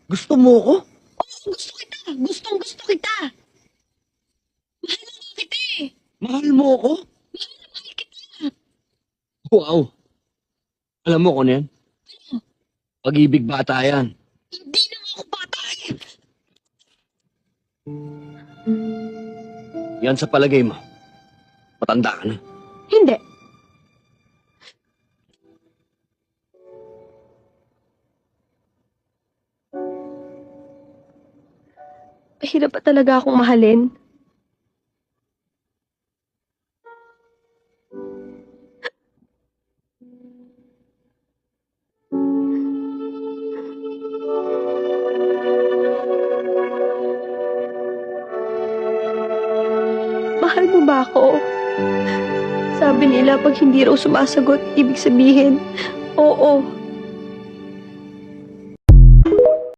Gusto mo ko? Oo, gusto kita. Gustong gusto kita. Mahal na kita eh. Mahal mo ko? Mahal na mahal kita. Wow. Alam mo ko na yan? Pag-ibig bata yan. Hindi na ako bata eh. Yan sa palagay mo. Matanda ka na. Hindi. Mahirap pa talaga akong mahalin. Mahal mo ba ako? Sabi nila pag hindi raw sumasagot, ibig sabihin, oo,